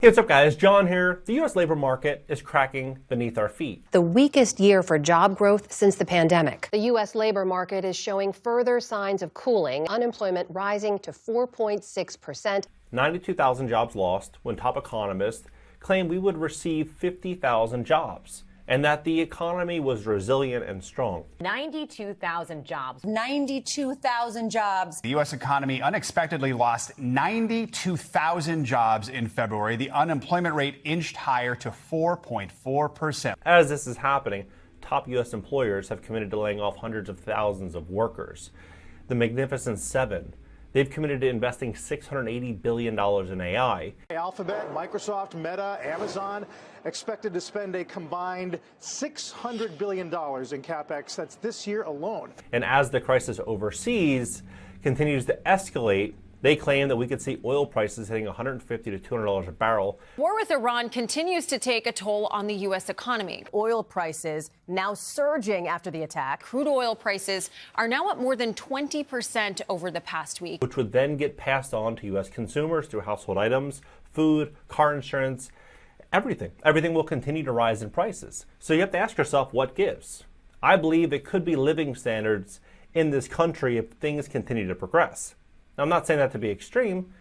What's up, guys? John here. The U.S. labor market is cracking beneath our feet. The weakest year for job growth since the pandemic. The U.S. labor market is showing further signs of cooling. Unemployment rising to 4.6%. 92,000 jobs lost when top economists claimed we would receive 50,000 jobs and that the economy was resilient and strong. 92,000 jobs. 92,000 jobs. The U.S. economy unexpectedly lost 92,000 jobs in February. The unemployment rate inched higher to 4.4%. As this is happening, top U.S. employers have committed to laying off hundreds of thousands of workers. The Magnificent Seven, they've committed to investing $680 billion in AI. Alphabet, Microsoft, Meta, Amazon expected to spend a combined $600 billion in CapEx. That's this year alone. And as the crisis overseas continues to escalate, they claim that we could see oil prices hitting $150 to $200 a barrel. War with Iran continues to take a toll on the U.S. economy. Oil prices now surging after the attack. Crude oil prices are now up more than 20% over the past week, which would then get passed on to U.S. consumers through household items, food, car insurance, everything. Everything will continue to rise in prices. So you have to ask yourself, what gives? I believe it could be living standards in this country if things continue to progress. Now, I'm not saying that to be extreme,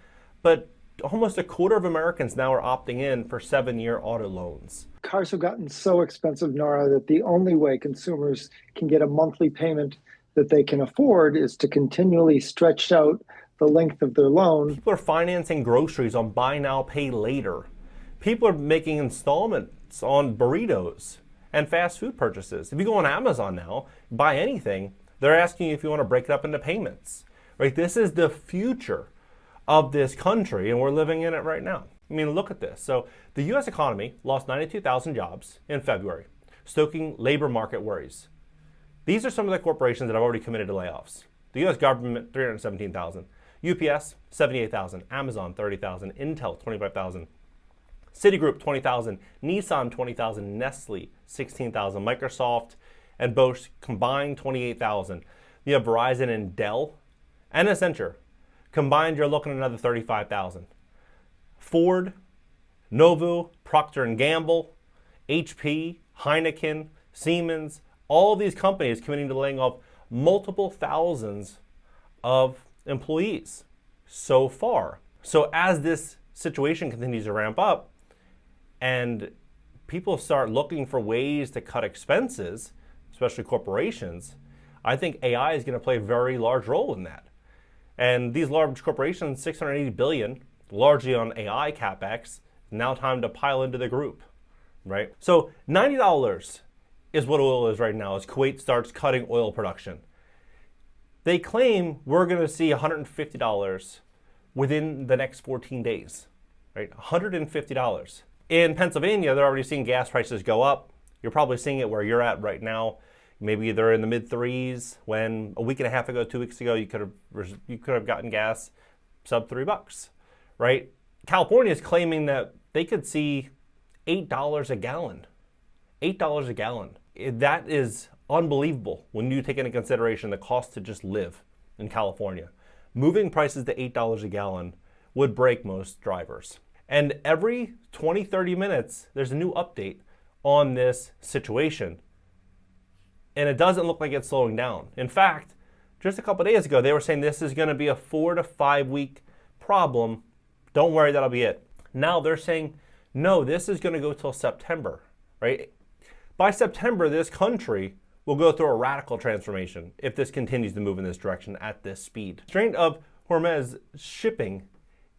but almost a quarter of Americans now are opting in for 7-year auto loans. Cars have gotten so expensive, Nora, that the only way consumers can get a monthly payment that they can afford is to continually stretch out the length of their loan. People are financing groceries on buy now, pay later. People are making installments on burritos and fast food purchases. If you go on Amazon now, buy anything, they're asking you if you want to break it up into payments. Right? This is the future of this country, and we're living in it right now. I mean, look at this. So the U.S. economy lost 92,000 jobs in February, stoking labor market worries. These are some of the corporations that have already committed to layoffs. The U.S. government, 317,000. UPS, 78,000. Amazon, 30,000. Intel, 25,000. Citigroup, 20,000. Nissan, 20,000. Nestle, 16,000. Microsoft and Bosch combined, 28,000. You have Verizon and Dell and Accenture. Combined, you're looking at another 35,000. Ford, Novo, Procter & Gamble, HP, Heineken, Siemens, all of these companies committing to laying off multiple thousands of employees so far. So as this situation continues to ramp up and people start looking for ways to cut expenses, especially corporations, I think AI is going to play a very large role in that. And these large corporations, $680 billion, largely on AI CapEx, now time to pile into the group, right? So $90 is what oil is right now as Kuwait starts cutting oil production. They claim we're going to see $150 within the next 14 days, right? $150. In Pennsylvania, they're already seeing gas prices go up. You're probably seeing it where you're at right now. Maybe they're in the mid threes when a week and a half ago, 2 weeks ago, you could have gotten gas sub $3, right? California is claiming that they could see $8 a gallon. $8 a gallon. That is unbelievable when you take into consideration the cost to just live in California. Moving prices to $8 a gallon would break most drivers. And every 20, 30 minutes, there's a new update on this situation. And it doesn't look like it's slowing down. In fact, just a couple of days ago, they were saying this is going to be a 4 to 5 week problem. Don't worry, that'll be it. Now they're saying, no, this is going to go till September, right? By September, this country will go through a radical transformation if this continues to move in this direction at this speed. Strait of Hormuz shipping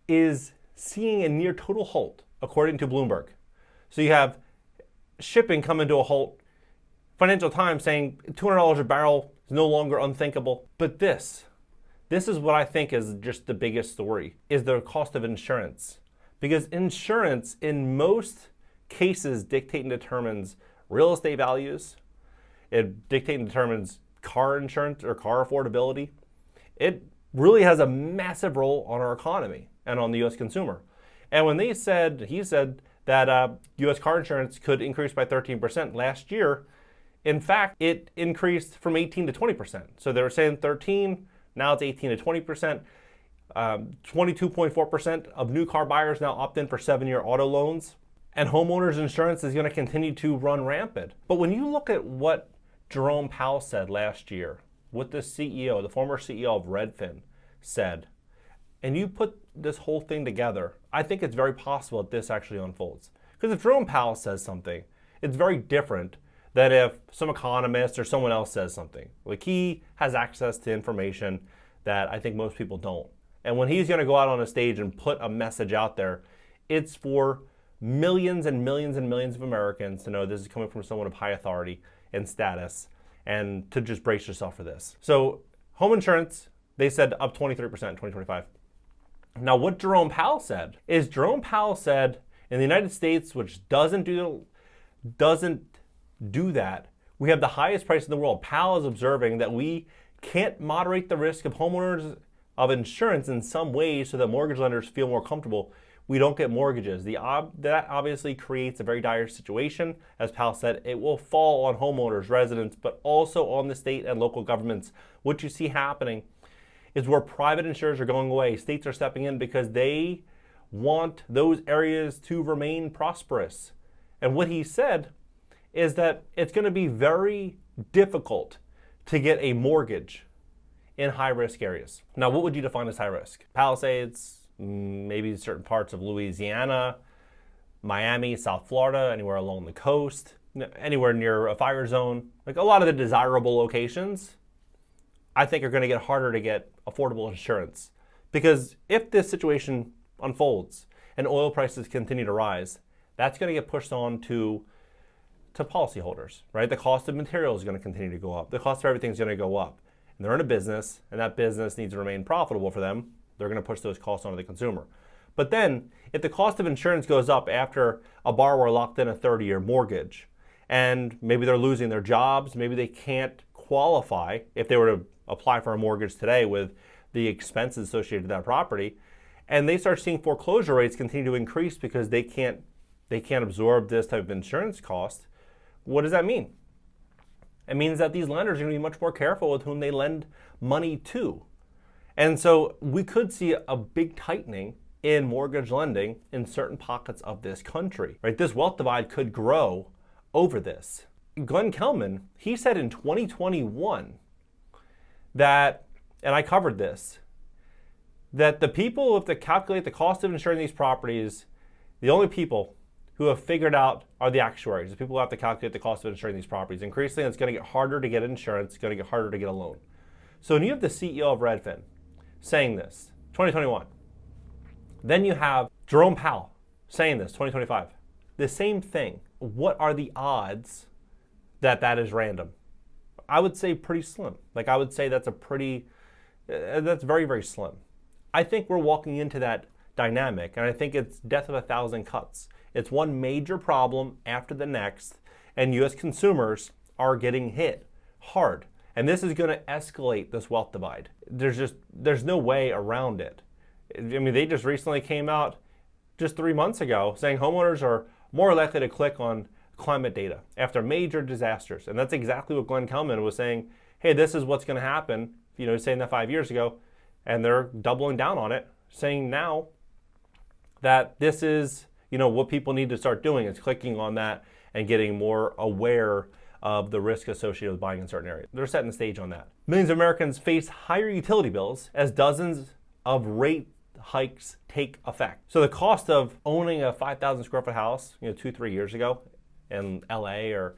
is seeing a near total halt, according to Bloomberg. So you have shipping coming to a halt. Financial Times saying $200 a barrel is no longer unthinkable. But this is what I think is just the biggest story, is the cost of insurance. Because insurance in most cases dictates and determines real estate values. It dictates and determines car insurance or car affordability. It really has a massive role on our economy and on the U.S. consumer. And when he said that U.S. car insurance could increase by 13% last year, in fact, it increased from 18 to 20%. So they were saying 13, now it's 18 to 20%. 22.4% of new car buyers now opt in for 7-year auto loans. And homeowners insurance is going to continue to run rampant. But when you look at what Jerome Powell said last year, what the CEO, the former CEO of Redfin said, and you put this whole thing together, I think it's very possible that this actually unfolds. Because if Jerome Powell says something, it's very different than if some economist or someone else says something. Like, he has access to information that I think most people don't. And when he's going to go out on a stage and put a message out there, it's for millions and millions and millions of Americans to know this is coming from someone of high authority and status, and to just brace yourself for this. So home insurance, they said up 23% in 2025. Now, what Jerome Powell said is, Jerome Powell said in the United States, which doesn't do that, we have the highest price in the world. Powell is observing that we can't moderate the risk of homeowners of insurance in some ways so that mortgage lenders feel more comfortable. We don't get mortgages. That obviously creates a very dire situation. As Powell said, it will fall on homeowners, residents, but also on the state and local governments. What you see happening is where private insurers are going away. States are stepping in because they want those areas to remain prosperous. And what he said is that it's going to be very difficult to get a mortgage in high-risk areas. Now, what would you define as high risk? Palisades, maybe certain parts of Louisiana, Miami, South Florida, anywhere along the coast, anywhere near a fire zone. Like, a lot of the desirable locations, I think, are going to get harder to get affordable insurance. Because if this situation unfolds and oil prices continue to rise, that's going to get pushed on to policyholders, right? The cost of materials is going to continue to go up. The cost of everything is going to go up. And they're in a business, and that business needs to remain profitable for them. They're going to push those costs onto the consumer. But then, if the cost of insurance goes up after a borrower locked in a 30-year mortgage, and maybe they're losing their jobs, maybe they can't qualify if they were to apply for a mortgage today with the expenses associated with that property, and they start seeing foreclosure rates continue to increase because they can't absorb this type of insurance cost, what does that mean? It means that these lenders are going to be much more careful with whom they lend money to. And so we could see a big tightening in mortgage lending in certain pockets of this country, right? This wealth divide could grow over this. Glenn Kelman, he said in 2021 that, and I covered this, that the people, if they calculate the cost of insuring these properties, the only people who have figured out are the actuaries, the people who have to calculate the cost of insuring these properties. Increasingly, it's going to get harder to get insurance, it's going to get harder to get a loan. So when you have the CEO of Redfin saying this, 2021, then you have Jerome Powell saying this, 2025, the same thing. What are the odds that that is random? I would say pretty slim. Like, I would say that's that's very, very slim. I think we're walking into that dynamic, and I think it's death of a thousand cuts. It's one major problem after the next, and U.S. consumers are getting hit hard. And this is going to escalate this wealth divide. There's no way around it. I mean, they just recently came out just 3 months ago saying homeowners are more likely to click on climate data after major disasters. And that's exactly what Glenn Kelman was saying. Hey, this is what's going to happen. Saying that 5 years ago, and they're doubling down on it, saying now that this is, what people need to start doing is clicking on that and getting more aware of the risk associated with buying in certain areas. They're setting the stage on that. Millions of Americans face higher utility bills as dozens of rate hikes take effect. So the cost of owning a 5,000 square foot house, 2-3 years ago in LA or,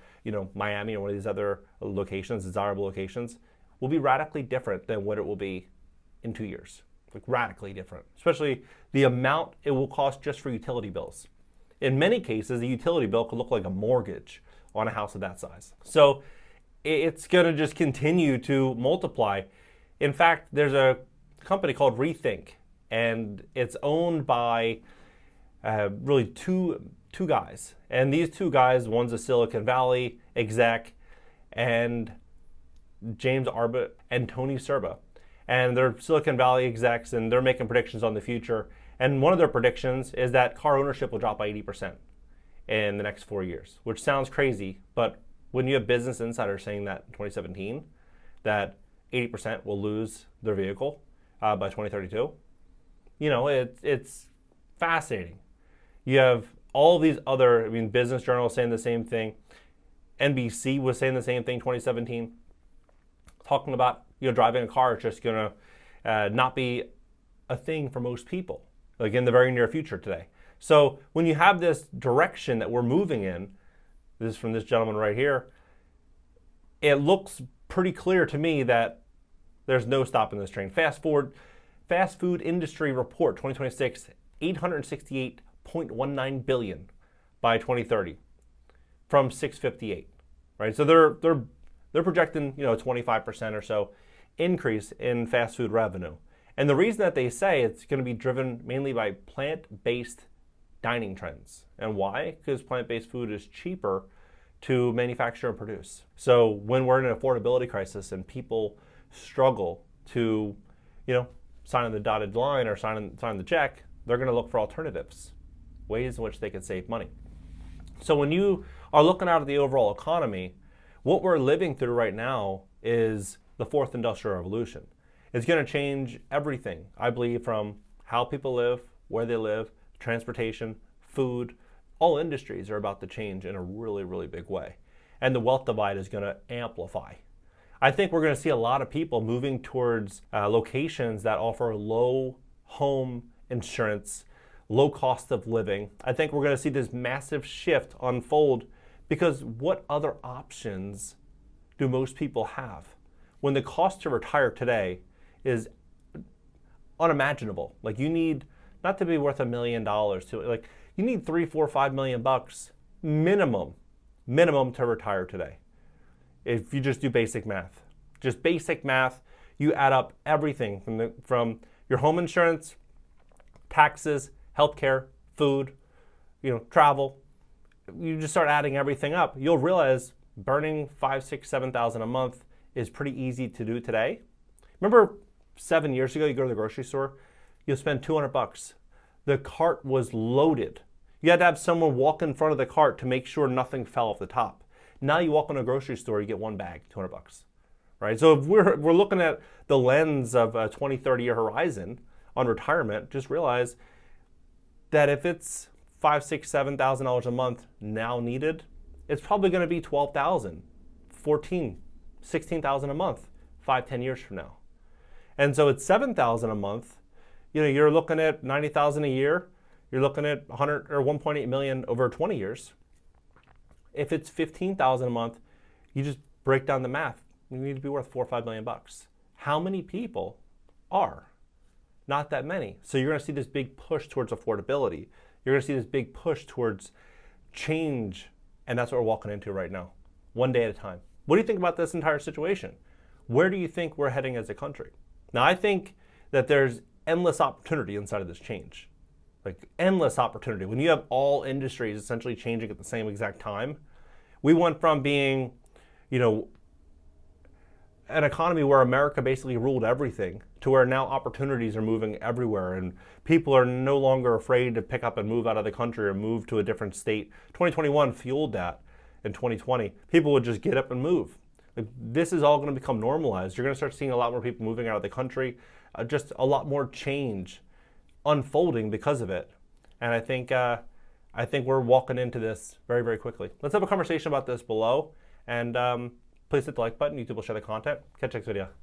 Miami or one of these other locations, desirable locations, will be radically different than what it will be in 2 years. Like, radically different, especially the amount it will cost just for utility bills. In many cases, a utility bill could look like a mortgage on a house of that size. So it's going to just continue to multiply. In fact, there's a company called Rethink, and it's owned by really two guys. And these two guys, one's a Silicon Valley exec, and James Arbut and Tony Serba. And they're Silicon Valley execs, and they're making predictions on the future. And one of their predictions is that car ownership will drop by 80% in the next 4 years, which sounds crazy. But when you have Business Insider saying that in 2017, that 80% will lose their vehicle by 2032, it's fascinating. You have all these other, business journals saying the same thing. NBC was saying the same thing 2017, talking about, driving a car is just going to not be a thing for most people, like in the very near future today. So when you have this direction that we're moving in, this is from this gentleman right here, it looks pretty clear to me that there's no stopping this train. Fast food industry report 2026, $868.19 billion by 2030 from 658, right? So they're projecting, 25% or so increase in fast food revenue. And the reason that they say it's going to be driven mainly by plant-based dining trends. And why? Because plant-based food is cheaper to manufacture and produce. So when we're in an affordability crisis and people struggle to, sign on the dotted line or sign the check, they're going to look for alternatives, ways in which they can save money. So when you are looking out at the overall economy, what we're living through right now is the fourth industrial revolution. It's going to change everything, I believe, from how people live, where they live, transportation, food. All industries are about to change in a really, really big way. And the wealth divide is going to amplify. I think we're going to see a lot of people moving towards locations that offer low home insurance, low cost of living. I think we're going to see this massive shift unfold because what other options do most people have? When the cost to retire today is unimaginable. Like, you need not to be worth $1 million you need $3, $4, $5 million minimum to retire today. If you just do basic math, you add up everything from your home insurance, taxes, healthcare, food, travel. You just start adding everything up. You'll realize burning $5,000, $6,000, $7,000 a month is pretty easy to do today. Remember 7 years ago, you go to the grocery store, you'll spend $200. The cart was loaded. You had to have someone walk in front of the cart to make sure nothing fell off the top. Now you walk in a grocery store, you get one bag, $200, right? So if we're looking at the lens of a 20, 30-year horizon on retirement, just realize that if it's $5,000, $6,000, $7,000 a month now needed, it's probably going to be $12,000, $14,000, $16,000 a month 5, 10 years from now. And so it's $7,000 a month. You're looking at $90,000 a year. You're looking at 100 or 1.8 million over 20 years. If it's $15,000 a month, you just break down the math. You need to be worth $4 or $5 million. How many people are? Not that many. So you're going to see this big push towards affordability. You're going to see this big push towards change, and that's what we're walking into right now, one day at a time. What do you think about this entire situation? Where do you think we're heading as a country? Now, I think that there's endless opportunity inside of this change. Like, endless opportunity. When you have all industries essentially changing at the same exact time, we went from being, an economy where America basically ruled everything to where now opportunities are moving everywhere and people are no longer afraid to pick up and move out of the country or move to a different state. 2021 fueled that. In 2020, people would just get up and move. Like, this is all going to become normalized. You're going to start seeing a lot more people moving out of the country, just a lot more change unfolding because of it. And I think we're walking into this very, very quickly. Let's have a conversation about this below. And please hit the like button. YouTube will share the content. Catch you next video.